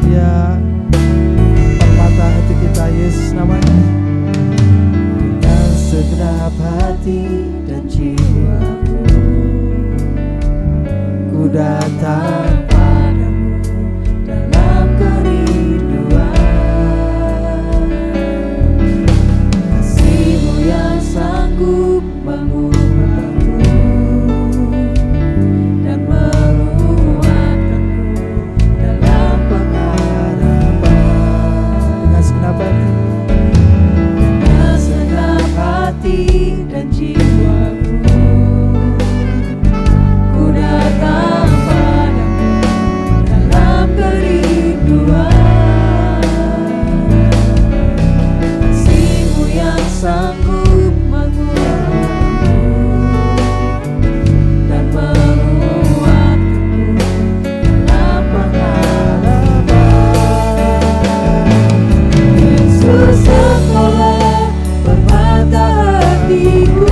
Ya, permata hati kita, Yesus namanya. Dengan segenap hati dan jiwaku, ku datang padamu dalam kerinduan. Kasih-Mu yang sanggup mengubahku dan menguatkanku dalam pengharapan. Dengan segenap hati, dengan segenap hati dan jiwaku, ku datang padamu dalam kerinduan. Kasih-Mu yang sanggup mengubahku dan menguatkanku dalam pengharapan. Yesus, Engkaulah permata hatiku,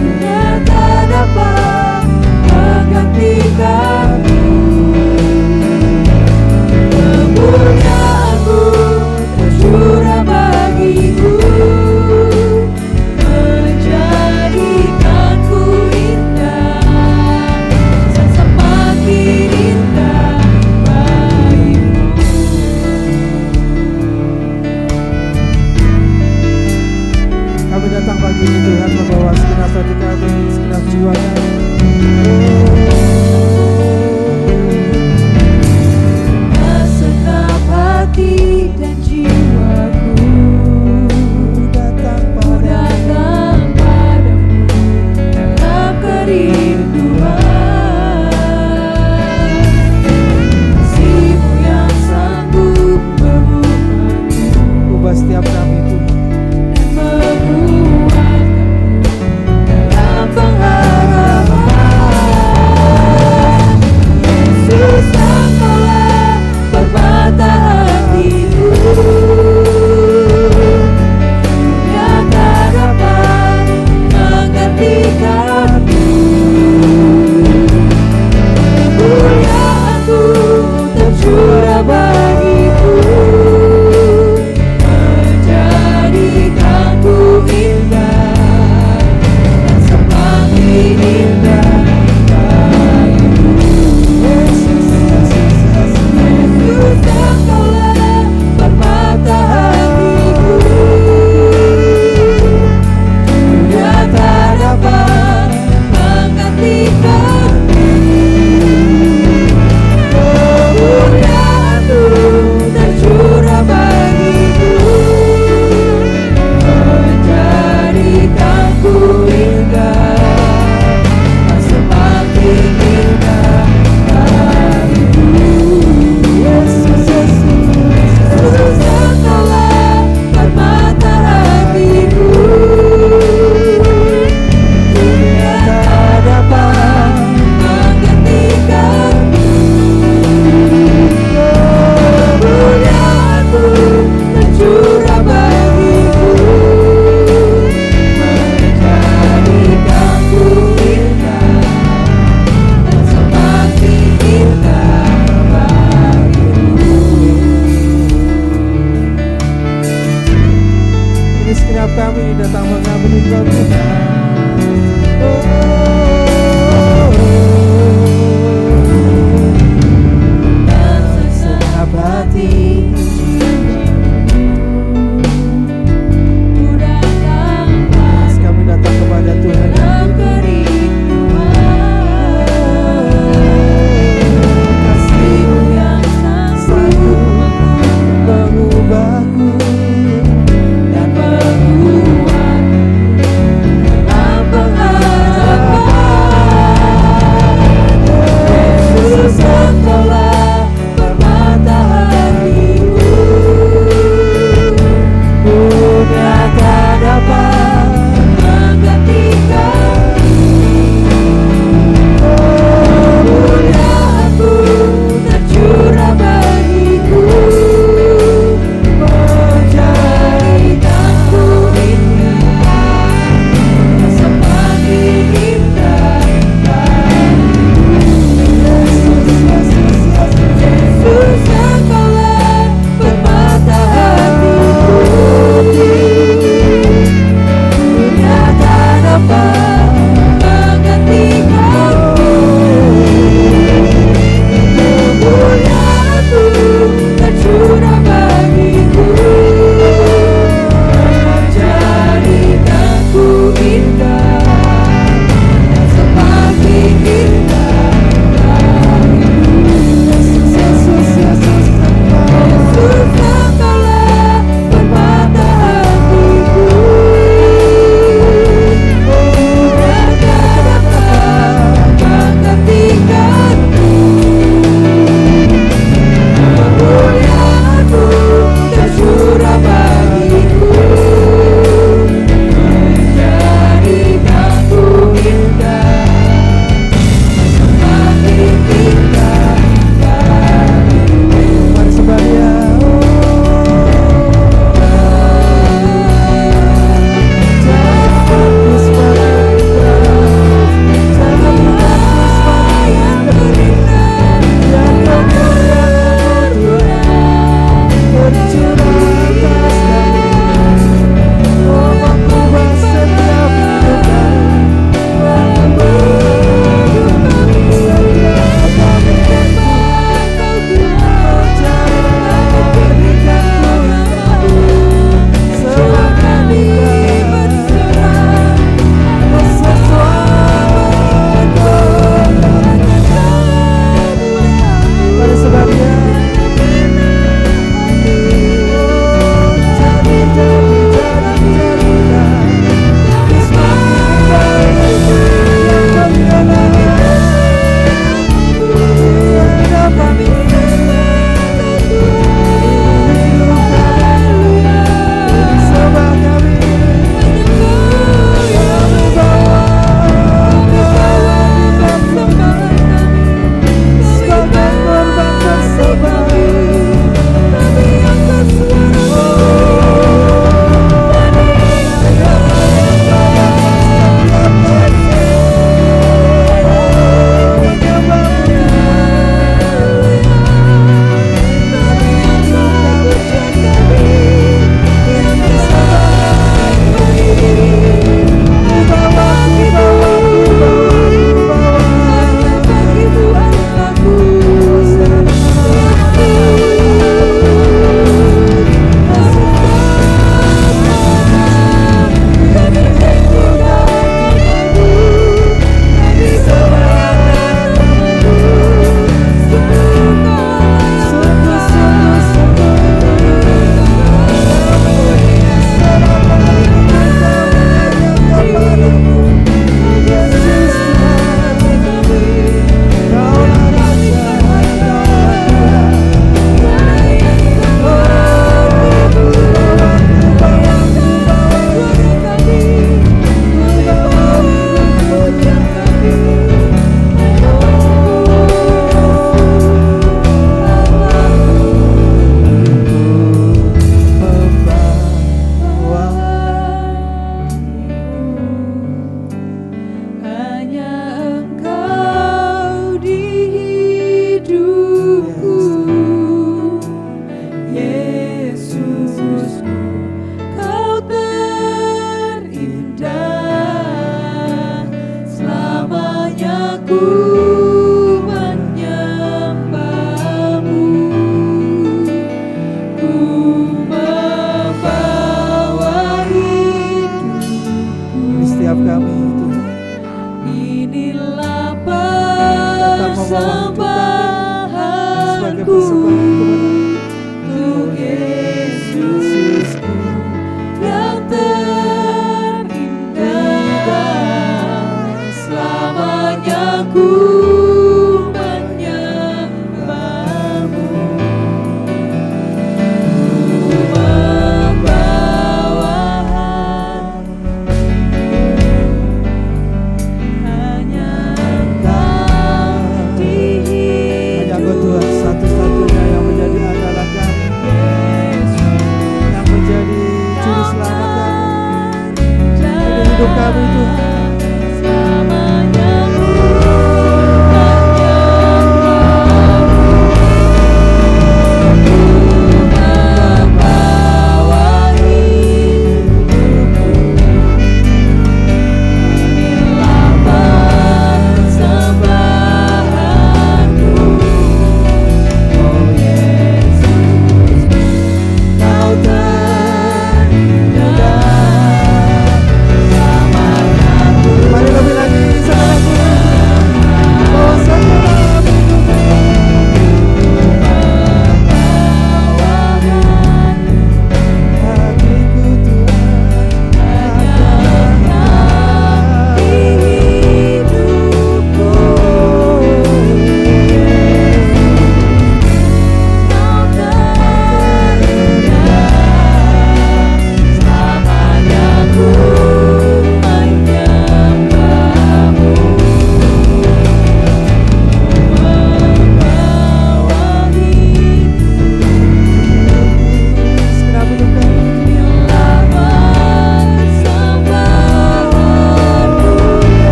dunia tak dapat menggantikanmu. Kemuliaan-Mu tercurah bagiku, menjadikanku indah dan semakin indah bagimu. kami datang pagi ini Tuhan, membawa segenap hati kami, segenap jiwa kami. Dengan segenap hati dan jiwaku, Datang ku pada datang padamu dalam kerinduan. Kasih-Mu yang sanggup mengubahku ubah setiap kami Tuhan. dan menguatkanku dalam pengharapan. Yesus, Engkaulah permata hatiku, dunia tak dapat menggantikanmu. Kemuliaan-Mu tercurah bagiku, menjadikanku indah dan semakin indah bagimu. Yesus, Engkaulah permata hatiku, dunia tak dapat menggantikanmu. Kemuliaan-Mu tercurah bagiku, menjadikanku indah dan semakin indah bagimu. Yesus, Engkaulah permata hatiku, dunia tak dapat menggantikanmu. Kemuliaan-Mu tercurah bagiku, menjadikanku indah dan semakin indah bagimu. Ini segenap kami datang mengambil Engkau Tuhan. Dan segenap hati ku datang Kami datang kepada Tuhan. dalam kerinduan. Kasih-Mu yang sanggup Mengubahku dan menguatkanku cintaku untuk Yesusku yang terindah. Selamanya ku menyembahmu, membawa hanya Engkau di Hanya Engkau hidupku. Tuhan satu-satunya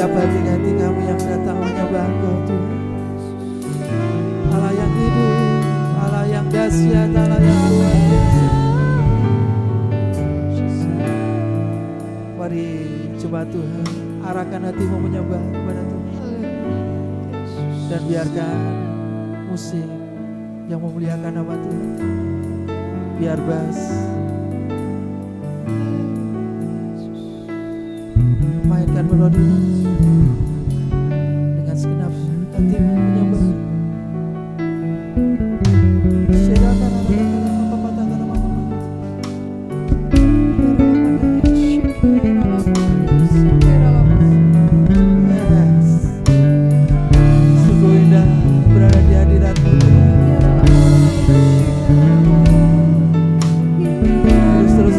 setiap hati-hati kami yang datang menyembah Engkau Tuhan. Allah yang hidup, Allah yang dahsyat, Allah yang luar biasa. Mari coba Tuhan, arahkan hatimu menyembah kepada Tuhan. Dan biarkan musik yang memuliakan nama Tuhan. Biar bass mainkan melodi dengan segenap hatimu menyembah. Sungguh indah berada di hadirat-Mu Tuhan. Terus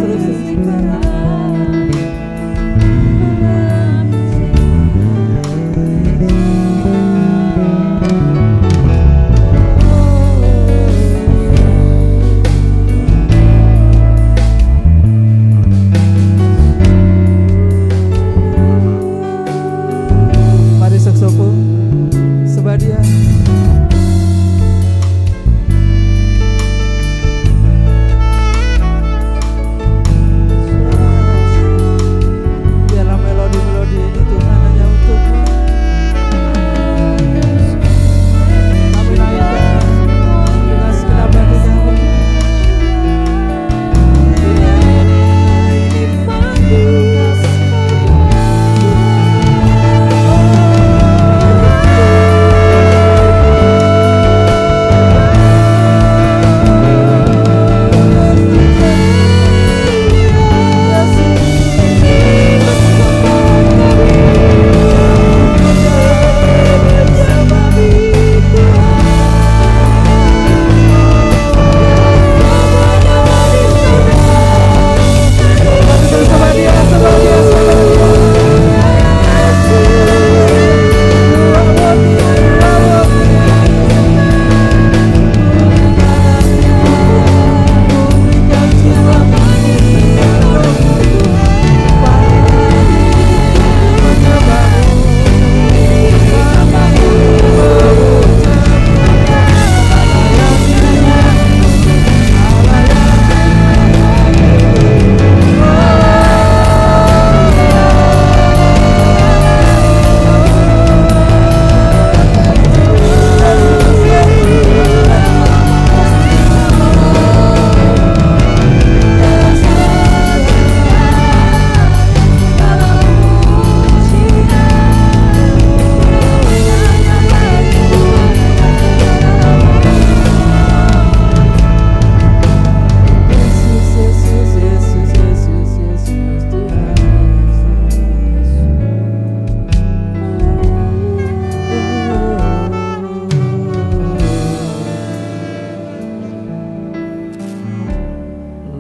mari saksofon sebadia. Biarlah melodi-melodi ini Tuhan hanya untuk-Mu. Kami naikkan dengan segenap hati kami.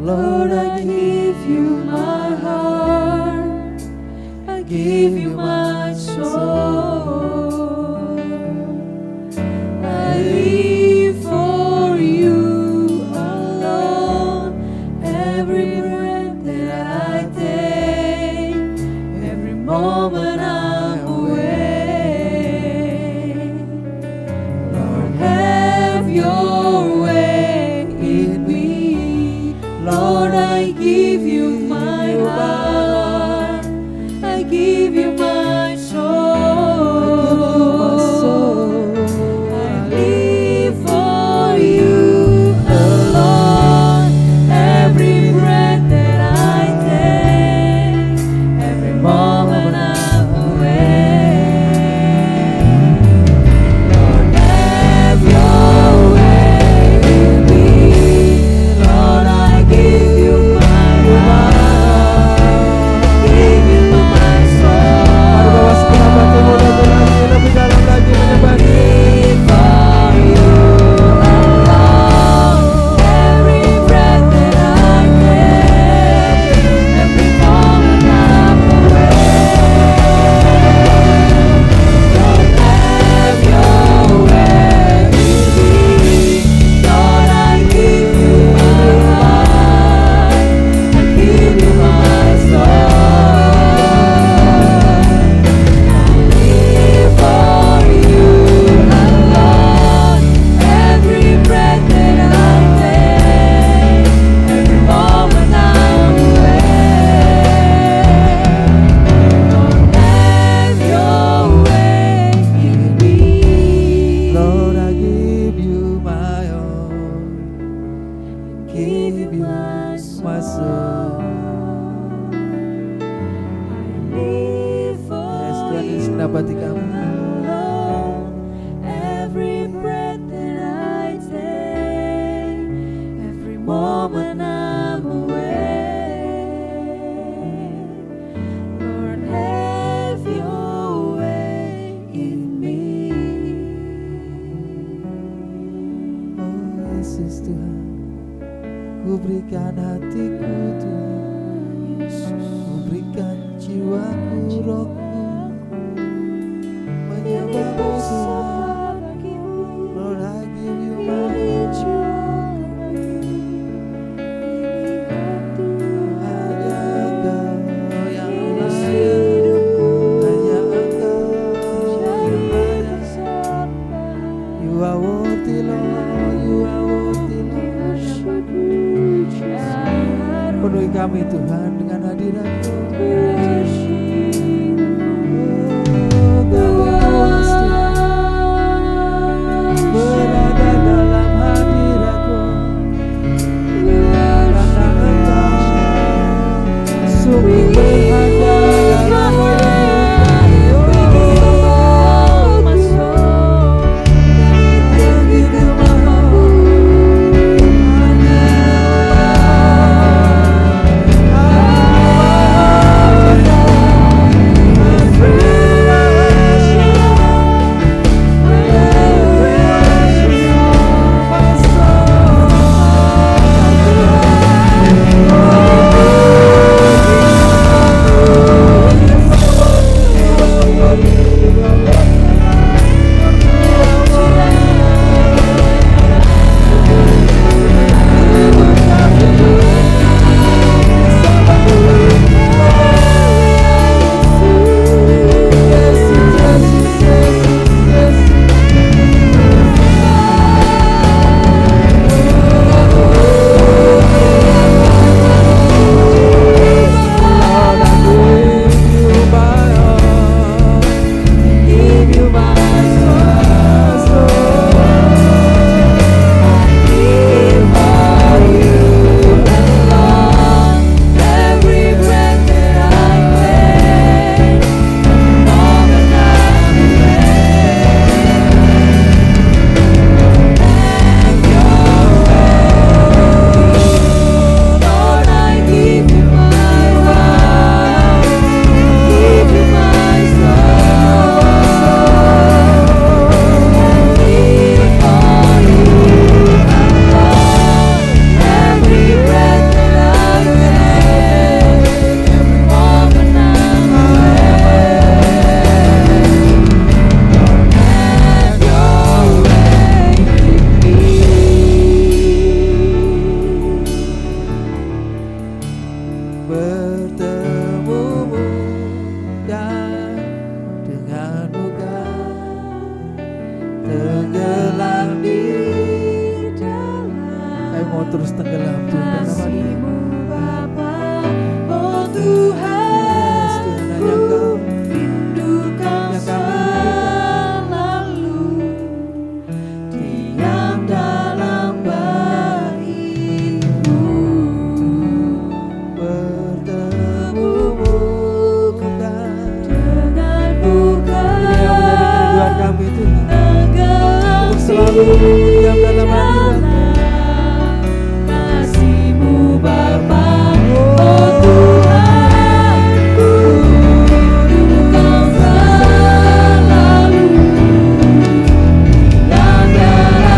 Lord, I give you my heart, I give you my soul. I live for you alone. Every breath that I take, every moment I'm awake. Lord, have your way in me. Lord, I give you my heart, I give you my soul. I live for you alone. Every breath that I take, every moment I'm awake. Lord, have your way in me. Lord, I give you my heart. mendapati kamu. Every breath that I take, every moment I'm awake, Lord, have your way in me. Oh Yesus Tuhan, ku berikan hatiku Tuhan, ku berikan jiwaku, rohku, menyembahmu Tuhan. Lord, I give you my heart. Hanya Engkau yang layak, hanya Engkau yang layak. You are worthy Lord, you are worthy Lord. Penuhi kami Tuhan dengan hadirat-Mu. Oh, kami puas Tuhan berada dalam hadirat-Mu, karena Engkau sungguh berharga dalam hidupku. Begitu mahal. terus tenggelam Tuhan dalam hadirat-Mu. Oh Tuhan, Yes, Tuhan, hanya Engkau rindukan yang kami rindukan. selalu diam dalam bait-Mu. Bertemu bukan Dengan bukan ini yang menjadi kerinduan kami Tuhan, tegap untuk selalu diam dalam hadirat-Mu. kasih-Mu Bapa. Oh Tuhanku, rindukan selalu diam dalam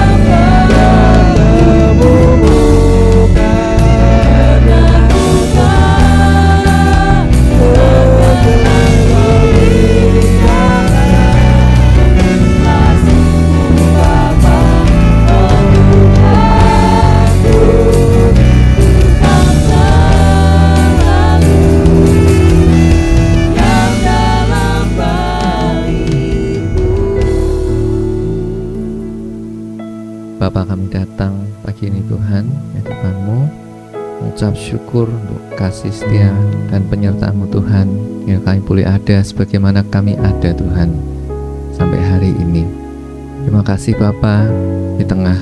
Bertemu bukan dengan bukan kasih-Mu Bapa. Oh Tuhanku, rindukan selalu diam dalam bait-Mu. Bapa, kami datang pagi ini Tuhan di hadapan-Mu, mengucap syukur untuk kasih setia dan penyertaan-Mu Tuhan, yang kami boleh ada sebagaimana kami ada Tuhan sampai hari ini. Terima kasih Bapa, di tengah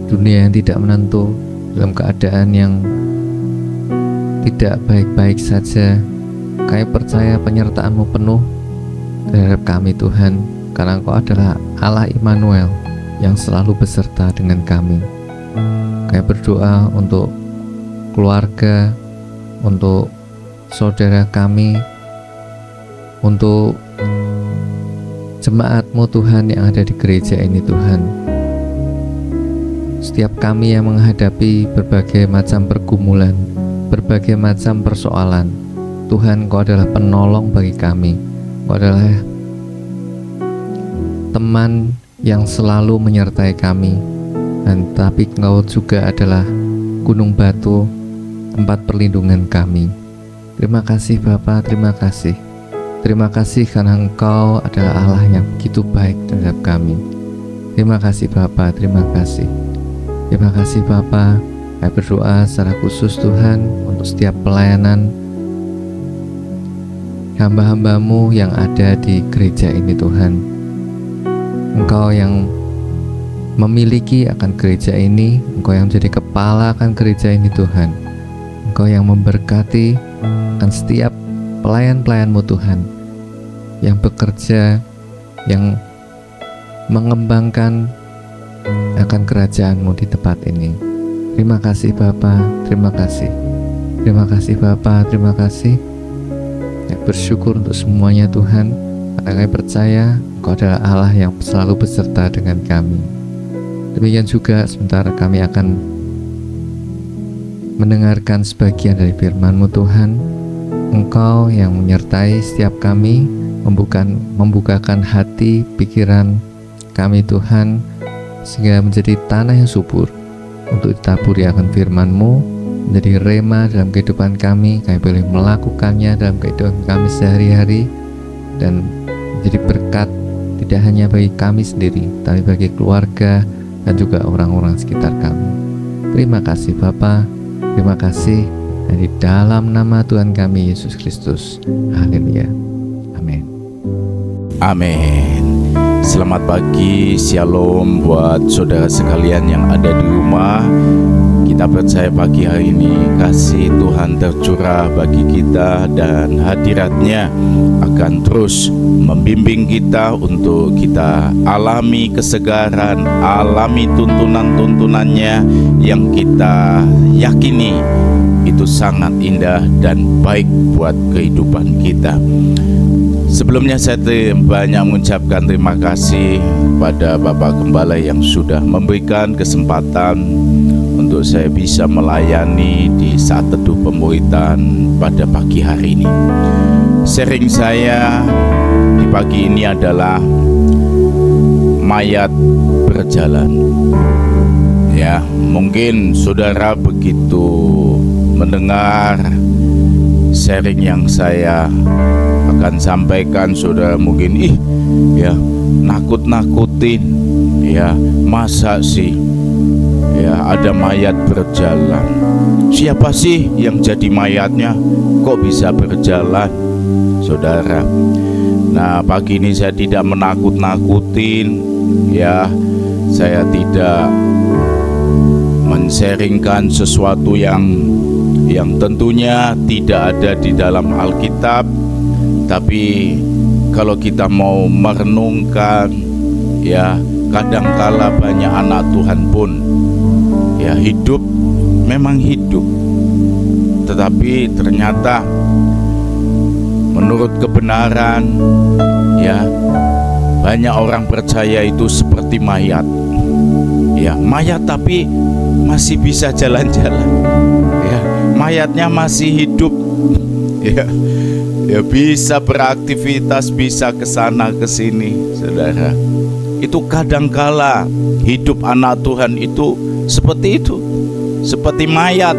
dunia yang tidak menentu, dalam keadaan yang tidak baik-baik saja, kami percaya penyertaan-Mu penuh, terhadap kami Tuhan, karena Engkau adalah Allah Immanuel yang selalu beserta dengan kami. Kami berdoa untuk keluarga, untuk saudara kami, untuk jemaat-Mu Tuhan yang ada di gereja ini Tuhan. Setiap kami yang menghadapi berbagai macam pergumulan, berbagai macam persoalan, Tuhan, Engkau adalah penolong bagi kami. Engkau adalah teman yang selalu menyertai kami, dan tapi Engkau juga adalah gunung batu, tempat perlindungan kami. Terima kasih Bapa, terima kasih. Terima kasih karena Engkau adalah Allah yang begitu baik terhadap kami. Terima kasih Bapa, terima kasih. Terima kasih Bapa. Saya berdoa secara khusus Tuhan untuk setiap pelayanan hamba-hamba-Mu yang ada di gereja ini Tuhan. Engkau yang memiliki akan gereja ini, Engkau yang menjadi kepala akan gereja ini Tuhan. Engkau yang memberkati akan setiap pelayan-pelayan-Mu Tuhan, yang bekerja, yang mengembangkan akan kerajaan-Mu di tempat ini. Terima kasih Bapa, terima kasih. Terima kasih Bapa, terima kasih. Saya bersyukur untuk semuanya Tuhan, karena kami percaya Engkau adalah Allah yang selalu beserta dengan kami. Demikian juga sebentar kami akan mendengarkan sebagian dari firman-Mu Tuhan. Engkau yang menyertai setiap kami, membukakan hati, pikiran kami Tuhan, sehingga menjadi tanah yang subur untuk ditaburi akan firman-Mu, menjadi rema dalam kehidupan kami. Kami boleh melakukannya dalam kehidupan kami sehari-hari, dan menjadi berkat tidak hanya bagi kami sendiri, tapi bagi keluarga dan juga orang-orang sekitar kami. Terima kasih Bapa, terima kasih di dalam nama Tuhan kami Yesus Kristus. Haleluya. Amin. Amin. Selamat pagi, shalom buat saudara sekalian yang ada di rumah. Kita percaya pagi hari ini kasih Tuhan tercurah bagi kita, dan hadirat-Nya akan terus membimbing kita untuk kita alami kesegaran, alami tuntunan-tuntunannya yang kita yakini itu sangat indah dan baik buat kehidupan kita. Sebelumnya saya banyak mengucapkan terima kasih pada Bapak Gembala yang sudah memberikan kesempatan untuk saya bisa melayani di saat teduh pemuritan pada pagi hari ini. Sharing saya di pagi ini adalah mayat berjalan. Ya, mungkin saudara begitu mendengar sharing yang saya akan sampaikan, saudara mungkin nakut-nakutin, masa sih ada mayat berjalan. Siapa sih yang jadi mayatnya? Kok bisa berjalan, saudara? Nah, pagi ini saya tidak menakut-nakutin, saya tidak men-sharingkan sesuatu yang tentunya tidak ada di dalam Alkitab. Tapi kalau kita mau merenungkan, kadangkala banyak anak Tuhan pun hidup, memang hidup, tetapi ternyata menurut kebenaran banyak orang percaya itu seperti mayat. Mayat tapi masih bisa jalan-jalan. Mayatnya masih hidup. Bisa beraktivitas, bisa ke sana ke sini, saudara. Itu kadangkala hidup anak Tuhan itu seperti itu, seperti mayat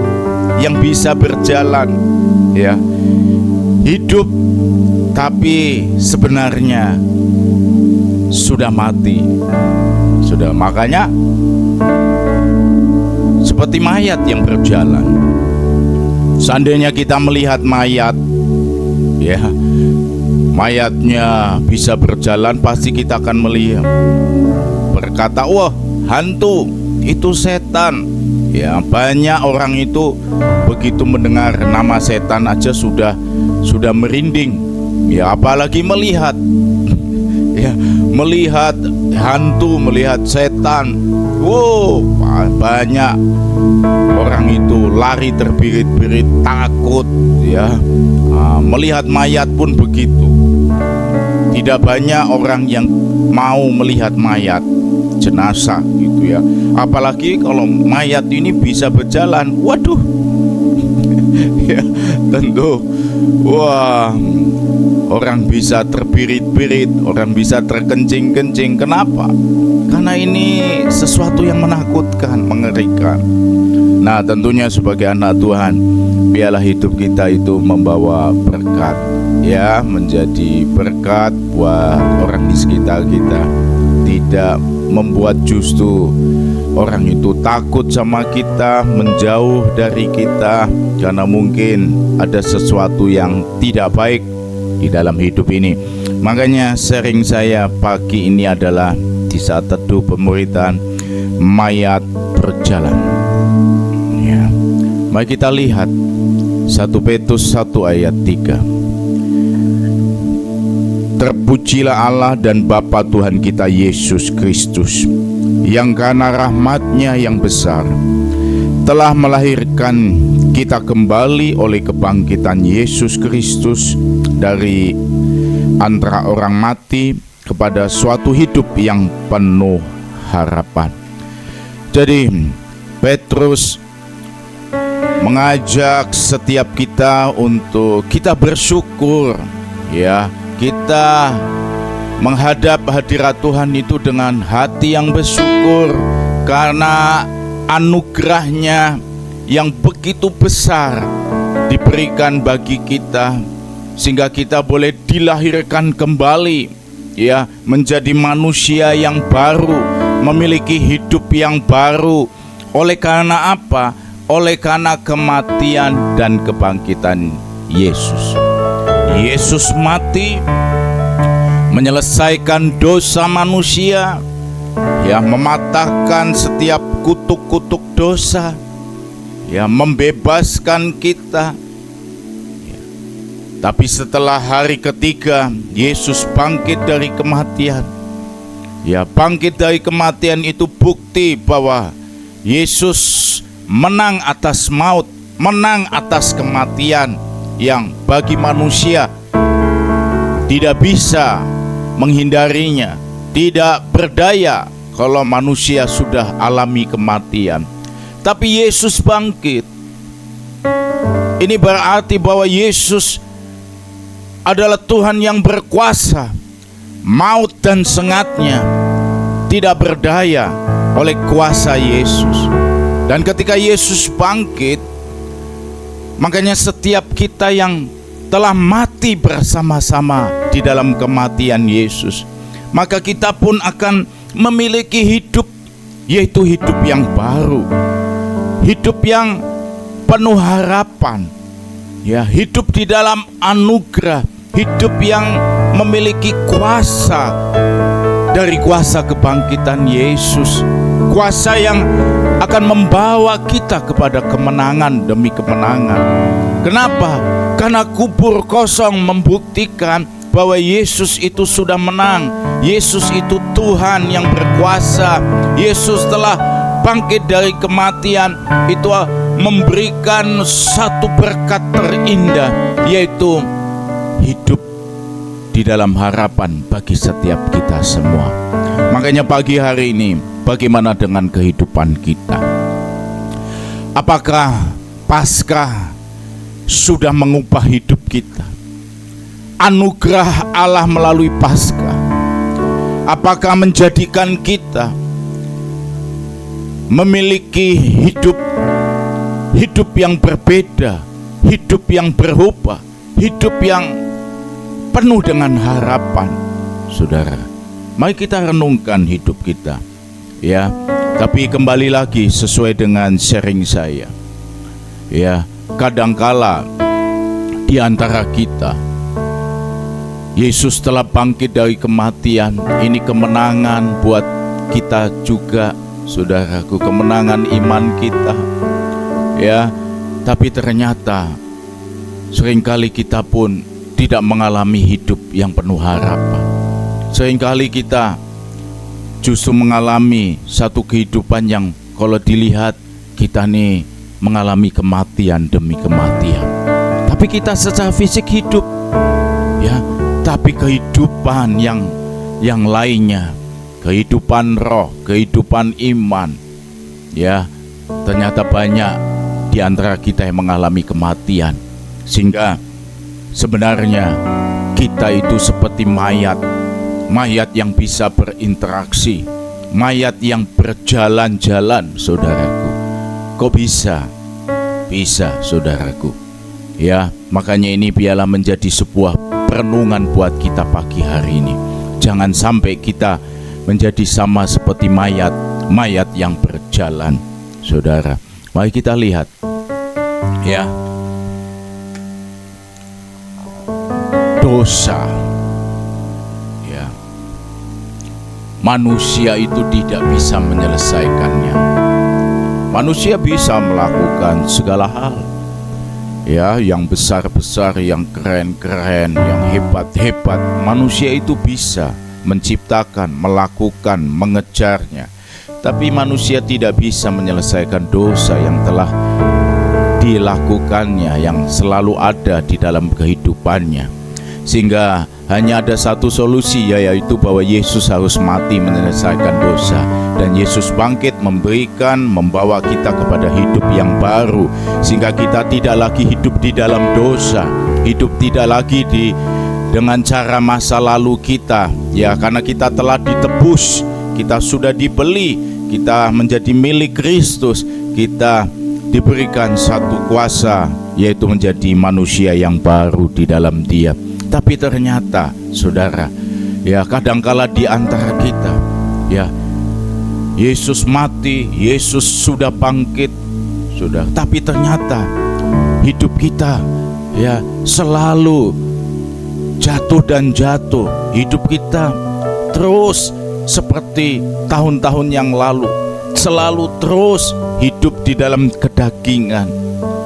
yang bisa berjalan, hidup tapi sebenarnya sudah mati. Sudah, makanya seperti mayat yang berjalan. Seandainya kita melihat mayat, mayatnya bisa berjalan, pasti kita akan melihat, berkata, wah, hantu, itu setan. Banyak orang itu begitu mendengar nama setan aja sudah merinding, apalagi melihat. melihat hantu, melihat setan. Banyak orang itu lari terbirit-birit, takut ya. Melihat mayat pun begitu. Tidak banyak orang yang mau melihat mayat, jenazah gitu ya. Apalagi kalau mayat ini bisa berjalan, waduh. Ya, tentu orang bisa terbirit-birit, orang bisa terkencing-kencing. Kenapa? Karena ini sesuatu yang menakutkan, mengerikan. Nah, tentunya sebagai anak Tuhan, biarlah hidup kita itu membawa berkat, ya, menjadi berkat buat orang di sekitar kita. Tidak membuat justru orang itu takut sama kita, menjauh dari kita, karena mungkin ada sesuatu yang tidak baik di dalam hidup ini. Makanya sharing saya pagi ini adalah di saat teduh pemuridan, mayat berjalan. Ya. Mari kita lihat 1 Petrus 1 ayat 3. Terpujilah Allah dan Bapa Tuhan kita Yesus Kristus, yang karena rahmat-Nya yang besar telah melahirkan kita kembali oleh kebangkitan Yesus Kristus dari antara orang mati kepada suatu hidup yang penuh harapan. Jadi Petrus mengajak setiap kita untuk kita bersyukur, ya. Kita menghadap hadirat Tuhan itu dengan hati yang bersyukur karena anugerah-Nya yang begitu besar diberikan bagi kita, sehingga kita boleh dilahirkan kembali, ya, menjadi manusia yang baru, memiliki hidup yang baru. Oleh karena apa? Oleh karena kematian dan kebangkitan Yesus. Yesus mati menyelesaikan dosa manusia, ya, mematahkan setiap kutuk-kutuk dosa, ya, membebaskan kita, ya. Tapi setelah hari ketiga Yesus bangkit dari kematian. Ya, bangkit dari kematian itu bukti bahwa Yesus menang atas maut, menang atas kematian yang bagi manusia tidak bisa menghindarinya, tidak berdaya kalau manusia sudah alami kematian. Tapi Yesus bangkit. Ini berarti bahwa Yesus adalah Tuhan yang berkuasa. Maut dan sengatnya tidak berdaya oleh kuasa Yesus. Dan ketika Yesus bangkit, makanya setiap kita yang telah mati bersama-sama di dalam kematian Yesus, maka kita pun akan memiliki hidup, yaitu hidup yang baru, hidup yang penuh harapan, ya, hidup di dalam anugerah, hidup yang memiliki kuasa dari kuasa kebangkitan Yesus, kuasa yang akan membawa kita kepada kemenangan demi kemenangan. Kenapa? Karena kubur kosong membuktikan bahwa Yesus itu sudah menang. Yesus itu Tuhan yang berkuasa. Yesus telah bangkit dari kematian. Itu memberikan satu berkat terindah, yaitu hidup di dalam harapan bagi setiap kita semua. Makanya pagi hari ini, bagaimana dengan kehidupan kita? Apakah Paskah sudah mengubah hidup kita? Anugerah Allah melalui Paskah, apakah menjadikan kita memiliki hidup yang berbeda, hidup yang berubah, hidup yang penuh dengan harapan? Saudara, mari kita renungkan hidup kita, ya. Tapi kembali lagi sesuai dengan sharing saya, ya, kadangkala di antara kita Yesus telah bangkit dari kematian. Ini kemenangan buat kita juga, saudaraku, kemenangan iman kita, ya. Tapi ternyata seringkali kita pun tidak mengalami hidup yang penuh harapan. Seringkali kita justru mengalami satu kehidupan yang kalau dilihat kita nih mengalami kematian demi kematian. Tapi kita secara fisik hidup, ya, tapi kehidupan yang lainnya, kehidupan roh, kehidupan iman, ya, ternyata banyak di antara kita yang mengalami kematian. Sehingga sebenarnya kita itu seperti mayat yang bisa berinteraksi, mayat yang berjalan-jalan, saudaraku. Kok bisa? Bisa, saudaraku. Ya, makanya ini biarlah menjadi sebuah perenungan buat kita pagi hari ini. Jangan sampai kita menjadi sama seperti mayat yang berjalan, saudara. Mari kita lihat, ya, dosa. Manusia itu tidak bisa menyelesaikannya. Manusia bisa melakukan segala hal, ya, yang besar-besar, yang keren-keren, yang hebat-hebat. Manusia itu bisa menciptakan, melakukan, mengejarnya. Tapi manusia tidak bisa menyelesaikan dosa yang telah dilakukannya, yang selalu ada di dalam kehidupannya. Sehingga hanya ada satu solusi, yaitu bahwa Yesus harus mati menyelesaikan dosa. Dan Yesus bangkit membawa kita kepada hidup yang baru. Sehingga kita tidak lagi hidup di dalam dosa, hidup tidak lagi dengan cara masa lalu kita, ya, karena kita telah ditebus, kita sudah dibeli, kita menjadi milik Kristus, kita diberikan satu kuasa, yaitu menjadi manusia yang baru di dalam Dia. Tapi ternyata, saudara, ya, kadangkala di antara kita, ya, Yesus mati, Yesus sudah bangkit, sudah. Tapi ternyata hidup kita, ya, selalu jatuh dan jatuh. Hidup kita terus seperti tahun-tahun yang lalu, selalu terus hidup di dalam kedagingan,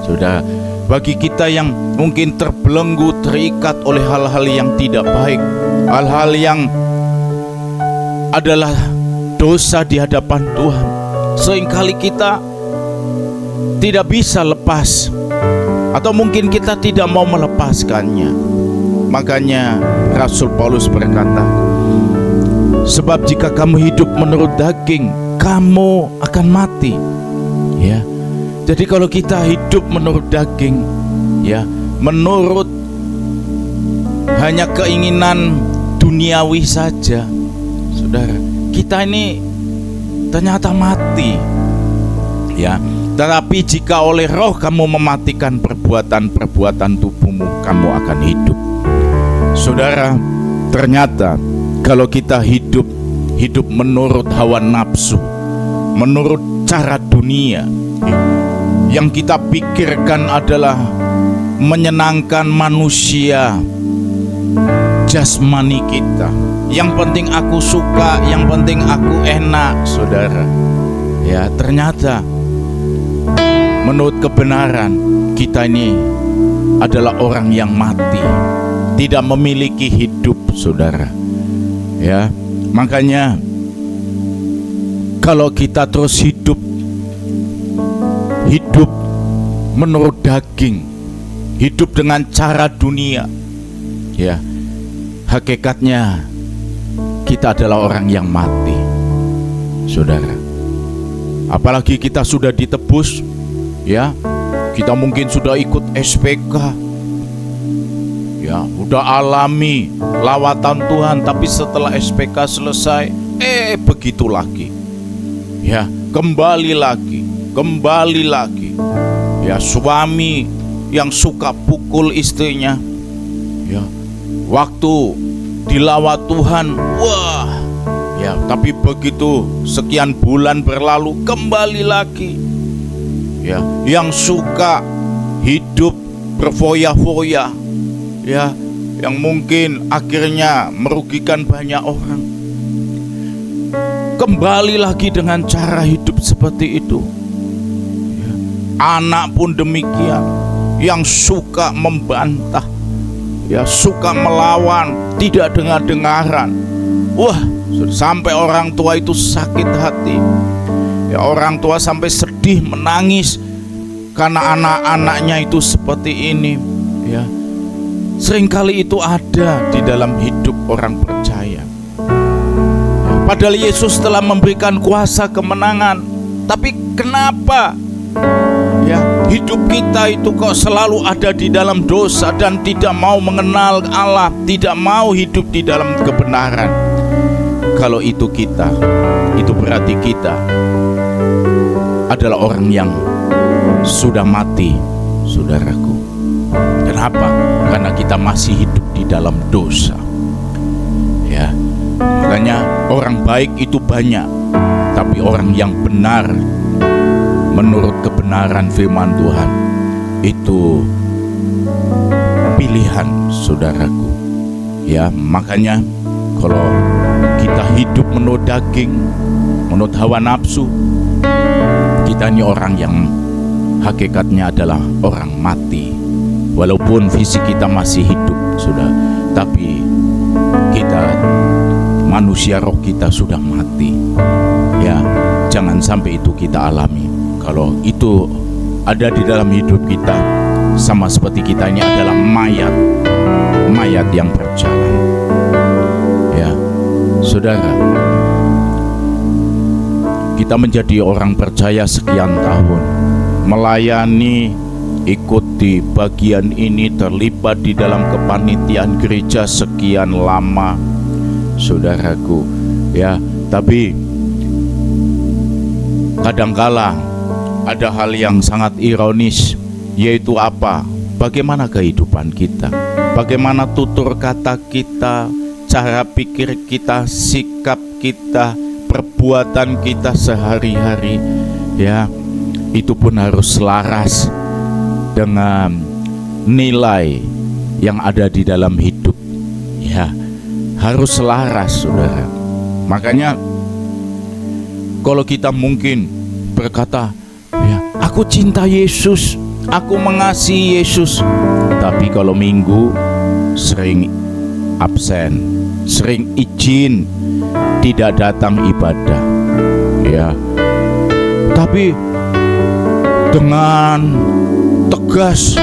saudara. Bagi kita yang mungkin terbelenggu, terikat oleh hal-hal yang tidak baik, hal-hal yang adalah dosa di hadapan Tuhan, seringkali kita tidak bisa lepas, atau mungkin kita tidak mau melepaskannya. Makanya Rasul Paulus berkata, sebab jika kamu hidup menurut daging, kamu akan mati. Ya, jadi kalau kita hidup menurut daging, ya, menurut hanya keinginan duniawi saja, saudara, kita ini ternyata mati, ya. Tetapi jika oleh Roh kamu mematikan perbuatan-perbuatan tubuhmu, kamu akan hidup. Saudara, ternyata kalau kita hidup menurut hawa nafsu, menurut cara dunia, yang kita pikirkan adalah menyenangkan manusia jasmani kita. Yang penting aku suka, yang penting aku enak, saudara. Ya, ternyata menurut kebenaran kita ini adalah orang yang mati, tidak memiliki hidup, saudara. Ya, makanya kalau kita terus hidup menurut daging, hidup dengan cara dunia, ya, hakikatnya kita adalah orang yang mati, saudara. Apalagi kita sudah ditebus, ya, kita mungkin sudah ikut SPK, ya, udah alami lawatan Tuhan, tapi setelah SPK selesai, begitu lagi, ya, kembali lagi, ya, suami yang suka pukul istrinya, ya, waktu dilawat Tuhan, wah, ya, tapi begitu sekian bulan berlalu, kembali lagi, ya, yang suka hidup berfoya-foya, ya, yang mungkin akhirnya merugikan banyak orang, kembali lagi dengan cara hidup seperti itu. Anak pun demikian, yang suka membantah, ya, suka melawan, tidak dengar-dengaran, Wah, sampai orang tua itu sakit hati. Ya, orang tua sampai sedih, menangis karena anak-anaknya itu seperti ini. Ya, seringkali itu ada di dalam hidup orang percaya. Ya, padahal Yesus telah memberikan kuasa kemenangan, tapi kenapa ya hidup kita itu kok selalu ada di dalam dosa dan tidak mau mengenal Allah, tidak mau hidup di dalam kebenaran? Kalau itu kita, itu berarti kita adalah orang yang sudah mati, saudaraku. Kenapa? Karena kita masih hidup di dalam dosa. Ya, makanya orang baik itu banyak, tapi orang yang benar menurut kebenaran firman Tuhan itu pilihan, saudaraku. Ya, makanya kalau kita hidup menurut daging, menurut hawa nafsu, kita ini orang yang hakikatnya adalah orang mati. Walaupun fisik kita masih hidup, sudah, tapi kita manusia, roh kita sudah mati. Ya, jangan sampai itu kita alami. Kalau itu ada di dalam hidup kita, sama seperti kita ini adalah mayat yang berjalan. Ya, saudara, kita menjadi orang percaya sekian tahun, melayani, ikut di bagian ini, terlibat di dalam kepanitiaan gereja sekian lama, saudaraku. Ya, tapi kadangkala ada hal yang sangat ironis, yaitu apa? Bagaimana kehidupan kita? Bagaimana tutur kata kita, cara pikir kita, sikap kita, perbuatan kita sehari-hari, ya, itu pun harus selaras dengan nilai yang ada di dalam hidup. Ya, harus selaras, saudara. Makanya kalau kita mungkin berkata, ya, aku cinta Yesus, aku mengasihi Yesus, tapi kalau minggu sering absen, sering izin, tidak datang ibadah, ya, tapi dengan tegas,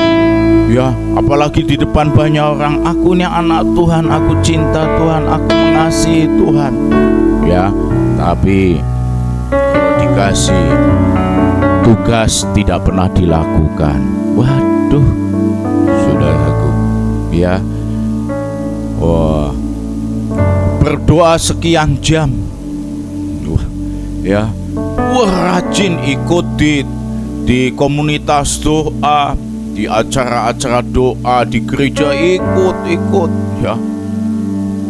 ya, apalagi di depan banyak orang, aku ini anak Tuhan, aku cinta Tuhan, aku mengasihi Tuhan, ya, tapi kalau dikasih tugas tidak pernah dilakukan. Waduh, saudaraku, ya, wah, berdoa sekian jam, ya, wah, rajin ikut di komunitas doa, di acara-acara doa di gereja, ikut, ya,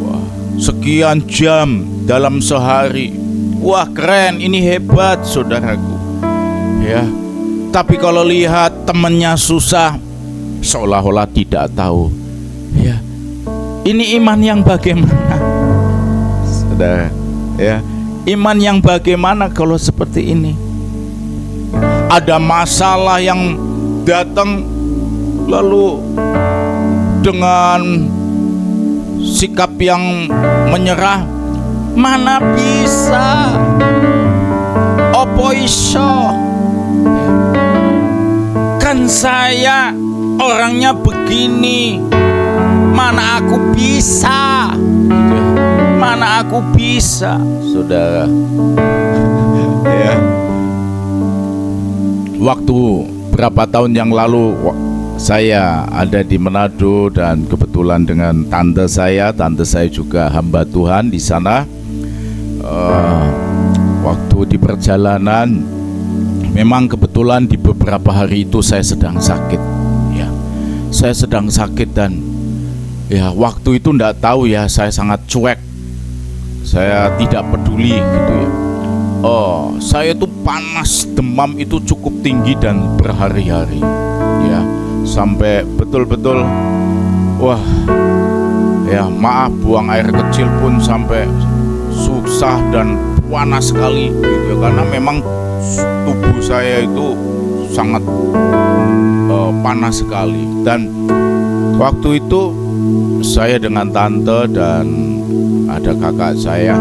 wah, sekian jam dalam sehari. Wah, keren, ini hebat, saudaraku. Ya, tapi kalau lihat temannya susah, seolah-olah tidak tahu. Ya, ini iman yang bagaimana, saudara? Ya, iman yang bagaimana kalau seperti ini? Ada masalah yang datang, lalu dengan sikap yang menyerah, mana bisa, opo iso, kan saya orangnya begini, mana aku bisa, mana aku bisa, saudara. Ya, waktu berapa tahun yang lalu saya ada di Manado dan kebetulan dengan tante saya juga hamba Tuhan di sana. Waktu di perjalanan, memang kebetulan di beberapa hari itu saya sedang sakit, ya, saya sedang sakit dan ya waktu itu enggak tahu ya, saya sangat cuek, saya tidak peduli gitu ya. Oh, saya itu panas, demam itu cukup tinggi dan berhari-hari, ya, sampai betul-betul, wah, ya maaf, buang air kecil pun sampai susah dan panas sekali gitu ya, karena memang tubuh saya itu sangat panas sekali. Dan Waktu itu saya dengan tante dan ada kakak saya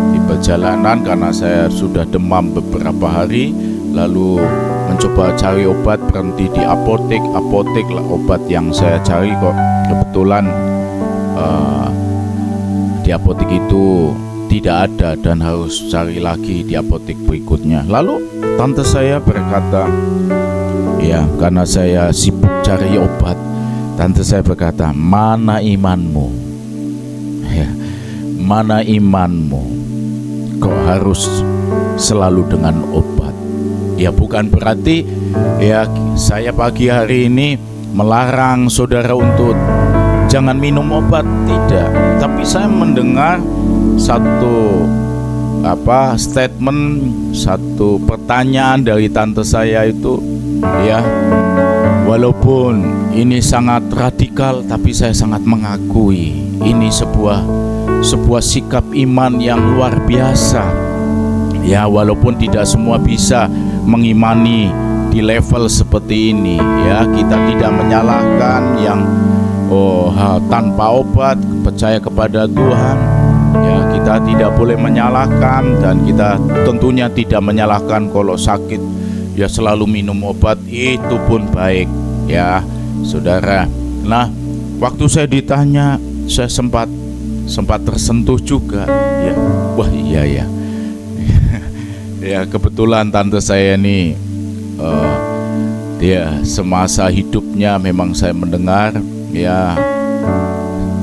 di perjalanan karena saya sudah demam beberapa hari, lalu mencoba cari obat, berhenti di apotek lah obat yang saya cari kok kebetulan di apotek itu tidak ada dan harus cari lagi di apotek berikutnya. Lalu tante saya berkata, ya karena saya sibuk cari obat, tante saya berkata, mana imanmu? Ya, mana imanmu? Kok harus selalu dengan obat? Ya bukan berarti ya saya pagi hari ini melarang saudara untuk jangan minum obat, tidak. Tapi saya mendengar satu statement, satu pertanyaan dari tante saya itu, ya walaupun ini sangat radikal, tapi saya sangat mengakui ini sebuah sikap iman yang luar biasa. Ya walaupun tidak semua bisa mengimani di level seperti ini, ya kita tidak menyalahkan yang tanpa obat percaya kepada Tuhan, ya kita tidak boleh menyalahkan, dan kita tentunya tidak menyalahkan kalau sakit ya selalu minum obat, itu pun baik ya saudara. Nah waktu saya ditanya, saya sempat tersentuh juga ya. Wah iya ya ya kebetulan tante saya ini dia semasa hidupnya memang saya mendengar ya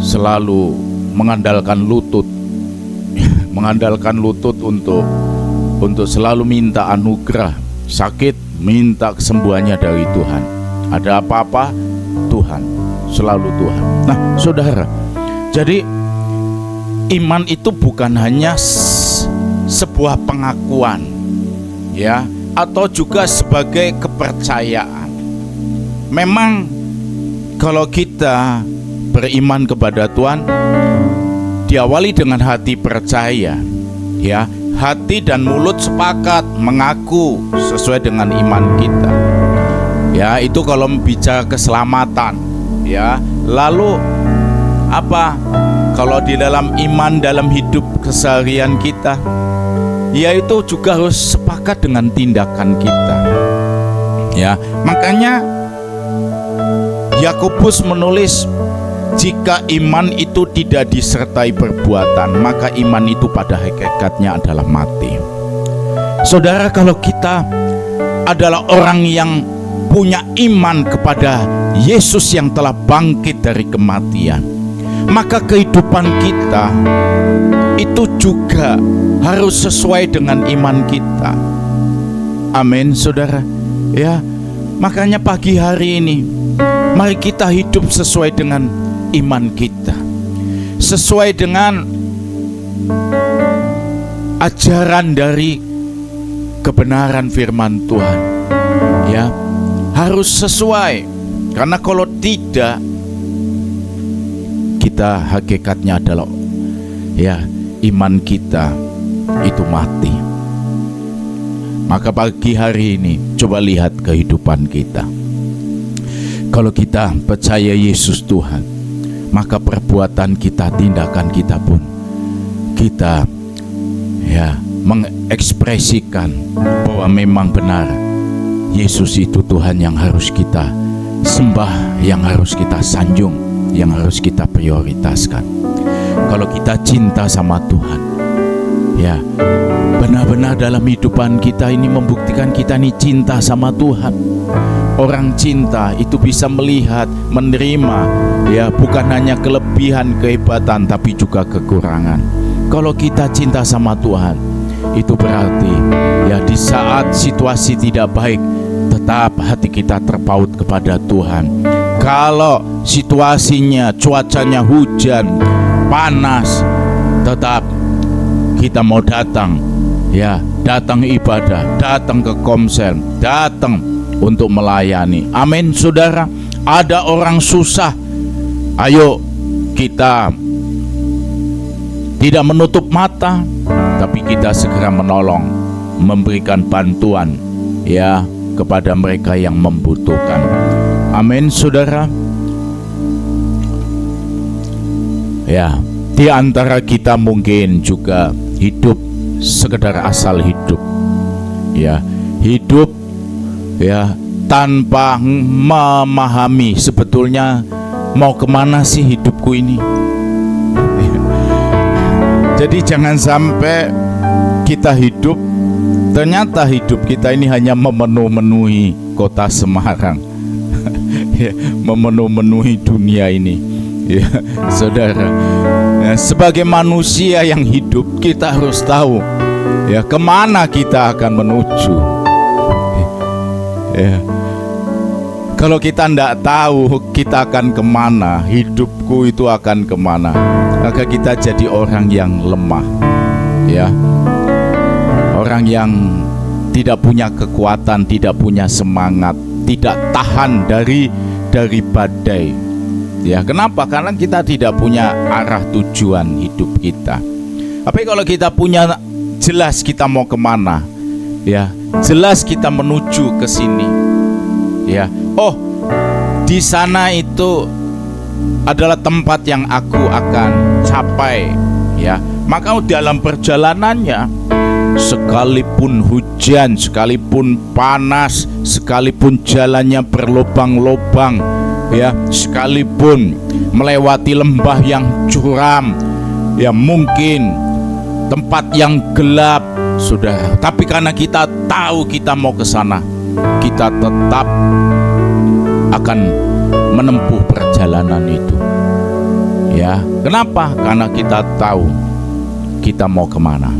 selalu mengandalkan lutut untuk selalu minta anugerah. Sakit minta kesembuhannya dari Tuhan, ada apa-apa Tuhan, selalu Tuhan. Nah saudara, jadi iman itu bukan hanya sebuah pengakuan ya, atau juga sebagai kepercayaan. Memang kalau kita beriman kepada Tuhan diawali dengan hati percaya ya, hati dan mulut sepakat mengaku sesuai dengan iman kita ya, itu kalau bicara keselamatan ya. Lalu apa kalau di dalam iman dalam hidup keseharian kita, yaitu juga harus sepakat dengan tindakan kita ya. Makanya Yakobus menulis, jika iman itu tidak disertai perbuatan, maka iman itu pada hakikatnya adalah mati. Saudara, kalau kita adalah orang yang punya iman kepada Yesus yang telah bangkit dari kematian, maka kehidupan kita itu juga harus sesuai dengan iman kita. Amin saudara ya. Makanya pagi hari ini mari kita hidup sesuai dengan iman kita, sesuai dengan ajaran dari kebenaran firman Tuhan ya, harus sesuai. Karena kalau tidak, kita hakikatnya adalah ya iman kita itu mati. Maka pagi hari ini coba lihat kehidupan kita. Kalau kita percaya Yesus Tuhan, maka perbuatan kita, tindakan kita pun kita ya mengekspresikan bahwa memang benar Yesus itu Tuhan yang harus kita sembah, yang harus kita sanjung, yang harus kita prioritaskan. Kalau kita cinta sama Tuhan ya, benar-benar dalam kehidupan kita ini membuktikan kita ini cinta sama Tuhan. Orang cinta itu bisa melihat, menerima ya, bukan hanya kelebihan, kehebatan, tapi juga kekurangan. Kalau kita cinta sama Tuhan, itu berarti ya di saat situasi tidak baik, tetap hati kita terpaut kepada Tuhan. Kalau situasinya, cuacanya hujan, panas, tetap kita mau datang ya, datang ibadah, datang ke komsel, datang untuk melayani. Amin saudara. Ada orang susah, ayo kita tidak menutup mata, tapi kita segera menolong, memberikan bantuan ya kepada mereka yang membutuhkan. Amin saudara. Ya, di antara kita mungkin juga hidup sekedar asal hidup. Ya, hidup ya tanpa memahami sebetulnya mau kemana sih hidupku ini. Jadi jangan sampai kita hidup, ternyata hidup kita ini hanya memenuhi kota Semarang, ya, memenuhi dunia ini, ya, saudara. Ya, sebagai manusia yang hidup, kita harus tahu, ya, kemana kita akan menuju. Ya. Kalau kita tidak tahu kita akan kemana, hidupku itu akan kemana, maka kita jadi orang yang lemah, ya, orang yang tidak punya kekuatan, tidak punya semangat, tidak tahan dari badai. Ya, kenapa? Karena kita tidak punya arah tujuan hidup kita. Tapi kalau kita punya jelas kita mau kemana, ya, jelas kita menuju ke sini, ya. Oh, di sana itu adalah tempat yang aku akan capai, ya. Maka dalam perjalanannya, sekalipun hujan, sekalipun panas, sekalipun jalannya berlobang-lobang, ya, sekalipun melewati lembah yang curam, ya, mungkin tempat yang gelap, saudara. Tapi karena kita tahu kita mau ke sana, kita tetap akan menempuh perjalanan itu, ya. Kenapa? Karena kita tahu kita mau kemana,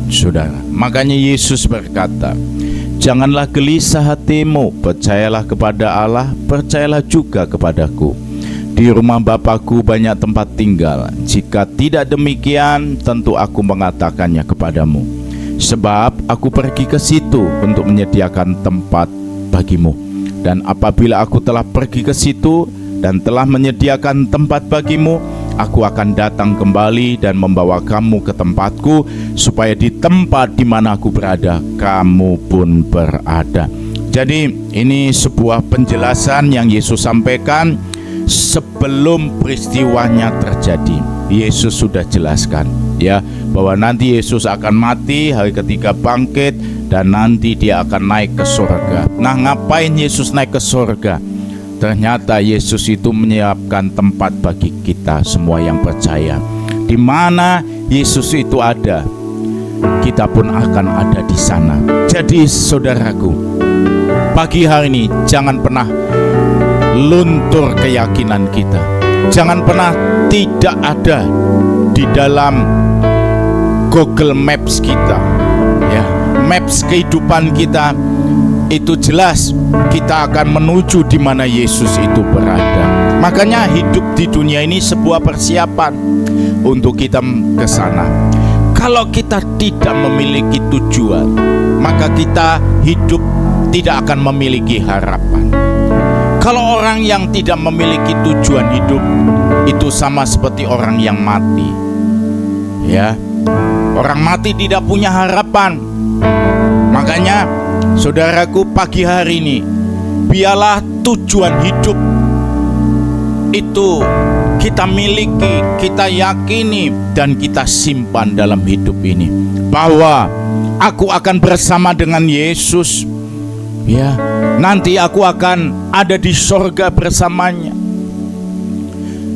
saudara. Makanya Yesus berkata, janganlah gelisah hatimu, percayalah kepada Allah, percayalah juga kepadaku. Di rumah Bapa-Ku banyak tempat tinggal. Jika tidak demikian, tentu aku mengatakannya kepadamu. Sebab aku pergi ke situ untuk menyediakan tempat bagimu. Dan apabila aku telah pergi ke situ dan telah menyediakan tempat bagimu, aku akan datang kembali dan membawa kamu ke tempatku, supaya di tempat di mana aku berada, kamu pun berada. Jadi ini sebuah penjelasan yang Yesus sampaikan sebelum peristiwanya terjadi. Yesus sudah jelaskan, ya, bahwa nanti Yesus akan mati, hari ketiga bangkit, dan nanti dia akan naik ke surga. Nah, ngapain Yesus naik ke surga? Ternyata Yesus itu menyiapkan tempat bagi kita semua yang percaya. Di mana Yesus itu ada, kita pun akan ada di sana. Jadi saudaraku, pagi hari ini jangan pernah luntur keyakinan kita. Jangan pernah tidak ada di dalam Google Maps kita, ya, maps kehidupan kita. Itu jelas kita akan menuju di mana Yesus itu berada. Makanya hidup di dunia ini sebuah persiapan untuk kita ke sana. Kalau kita tidak memiliki tujuan, maka kita hidup tidak akan memiliki harapan. Kalau orang yang tidak memiliki tujuan hidup, itu sama seperti orang yang mati, ya. Orang mati tidak punya harapan. Makanya saudaraku, pagi hari ini biarlah tujuan hidup itu kita miliki, kita yakini, dan kita simpan dalam hidup ini, bahwa aku akan bersama dengan Yesus, ya. Nanti aku akan ada di sorga bersamanya.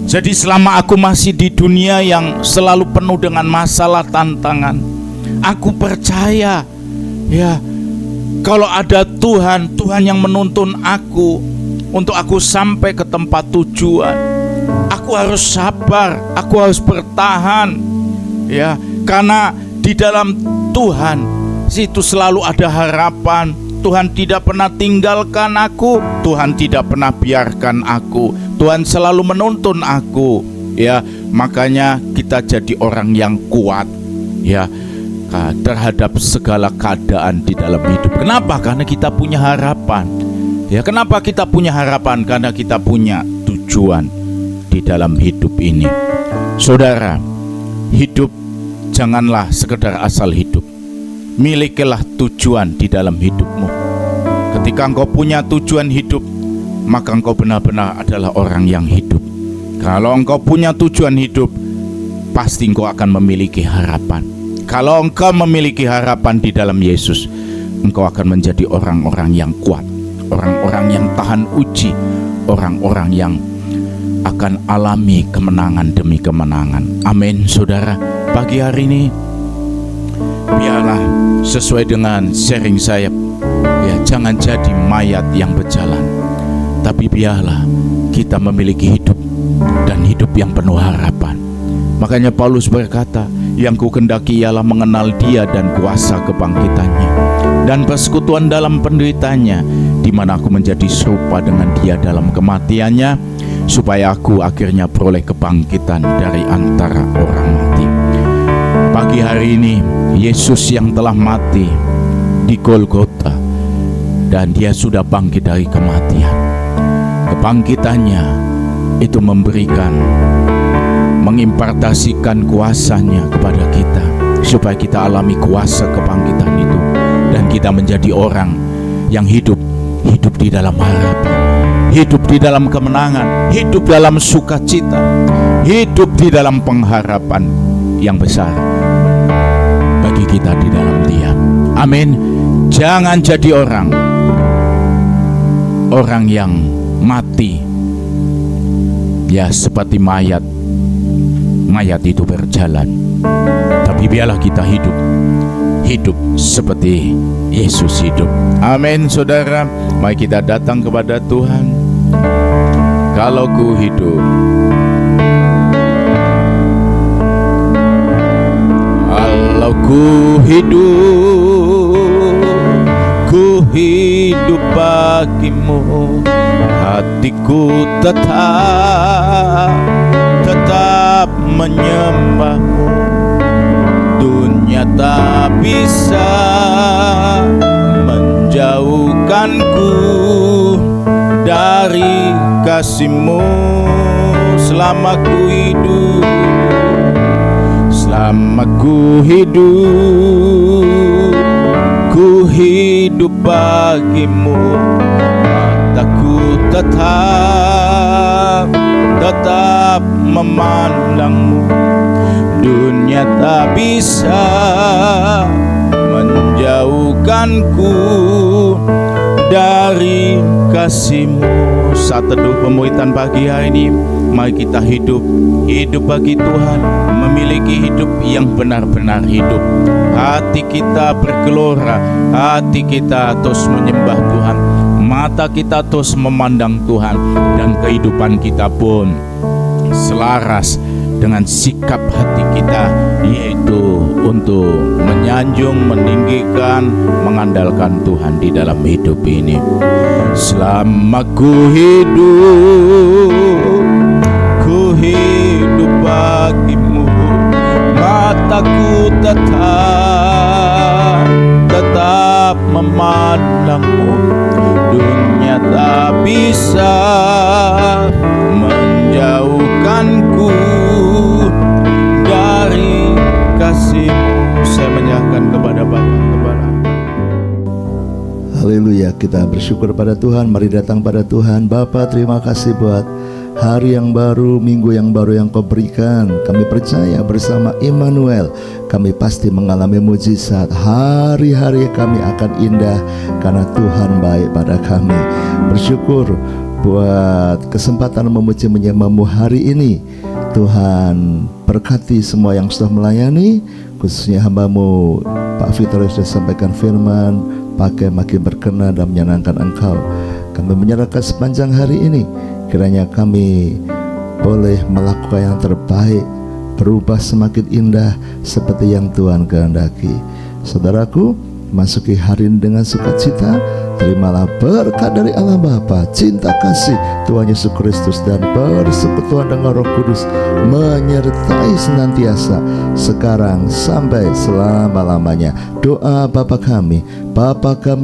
Jadi selama aku masih di dunia yang selalu penuh dengan masalah, tantangan, aku percaya, ya, kalau ada Tuhan yang menuntun aku untuk aku sampai ke tempat tujuan, aku harus sabar, aku harus bertahan, ya, karena di dalam Tuhan situ selalu ada harapan. Tuhan tidak pernah tinggalkan aku, Tuhan tidak pernah biarkan aku, Tuhan selalu menuntun aku, ya. Makanya kita jadi orang yang kuat, ya, terhadap segala keadaan di dalam hidup. Kenapa? Karena kita punya harapan. Ya, kenapa kita punya harapan? Karena kita punya tujuan di dalam hidup ini. Saudara, hidup janganlah sekedar asal hidup. Milikilah tujuan di dalam hidupmu. Ketika engkau punya tujuan hidup, maka engkau benar-benar adalah orang yang hidup. Kalau engkau punya tujuan hidup, pasti engkau akan memiliki harapan. Kalau engkau memiliki harapan di dalam Yesus, engkau akan menjadi orang-orang yang kuat, orang-orang yang tahan uji, orang-orang yang akan alami kemenangan demi kemenangan. Amin, saudara. Pagi hari ini, biarlah sesuai dengan sharing saya, ya, jangan jadi mayat yang berjalan, tapi biarlah kita memiliki hidup, dan hidup yang penuh harapan. Makanya Paulus berkata, yang ku kendaki ialah mengenal Dia dan kuasa kebangkitannya, dan persekutuan dalam penderitaannya, di mana aku menjadi serupa dengan Dia dalam kematiannya, supaya aku akhirnya peroleh kebangkitan dari antara orang mati. Pagi hari ini, Yesus yang telah mati di Golgota, dan Dia sudah bangkit dari kematian. Kebangkitannya itu mengimpartasikan kuasanya kepada kita, supaya kita alami kuasa kebangkitan itu, dan kita menjadi orang yang hidup di dalam harapan, hidup di dalam kemenangan, hidup dalam sukacita, hidup di dalam pengharapan yang besar bagi kita di dalam Dia. Amin. Jangan jadi orang yang mati, ya, seperti mayat itu berjalan, tapi biarlah kita hidup seperti Yesus hidup. Amin, saudara. Mari kita datang kepada Tuhan. Kalau ku hidup, ku hidup bagimu, hatiku tetap menyembahmu. Dunia tak bisa menjauhkanku dari kasih-Mu. Selama ku hidup bagimu, mataku tetap memandangmu. Dunia tak bisa menjauhkanku dari kasih-Mu. Saat teduh pemuritan pagi hari ini, mari kita hidup bagi Tuhan, memiliki hidup yang benar-benar hidup. Hati kita bergelora, hati kita terus menyembah Tuhan, mata kita terus memandang Tuhan, dan kehidupan kita pun selaras dengan sikap hati kita, yaitu untuk menyanjung, meninggikan, mengandalkan Tuhan di dalam hidup ini. Selama ku hidup bagimu, mataku tetap memandangmu. Dunia tak bisa menjauhkanku dari kasih-Mu. Saya menyerahkan kepada Bapak Gembala. Haleluya, kita bersyukur pada Tuhan. Mari datang pada Tuhan. Bapa, terima kasih buat hari yang baru, minggu yang baru yang Kau berikan. Kami percaya bersama Immanuel kami pasti mengalami mujizat. Hari-hari kami akan indah karena Tuhan baik pada kami. Bersyukur buat kesempatan memuji menyembah-Mu hari ini. Tuhan berkati semua yang sudah melayani, khususnya hamba-Mu Pak Vitor sudah sampaikan firman, pakai makin berkenan dan menyenangkan Engkau. Kami menyerahkan sepanjang hari ini, kiranya kami boleh melakukan yang terbaik, berubah semakin indah seperti yang Tuhan kehendaki. Saudaraku, masuki hari ini dengan sukacita. Terimalah berkat dari Allah Bapa, cinta kasih Tuhan Yesus Kristus, dan persekutuan dengan Roh Kudus menyertai senantiasa sekarang sampai selama-lamanya. Doa Bapa kami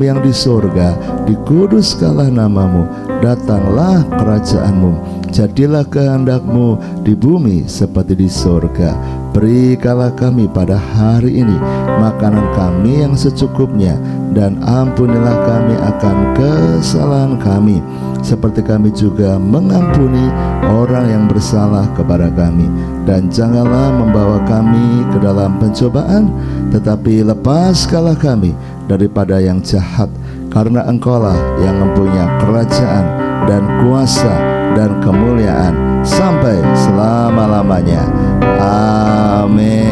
yang di surga, dikuduskanlah nama-Mu, datanglah kerajaan-Mu, jadilah kehendak-Mu di bumi seperti di surga. Berikanlah kami pada hari ini makanan kami yang secukupnya, dan ampunilah kami akan kesalahan kami, seperti kami juga mengampuni orang yang bersalah kepada kami. Dan janganlah membawa kami ke dalam pencobaan, tetapi lepaskanlah kami daripada yang jahat, karena Engkaulah yang mempunyai kerajaan dan kuasa dan kemuliaan sampai selama-lamanya. Amin.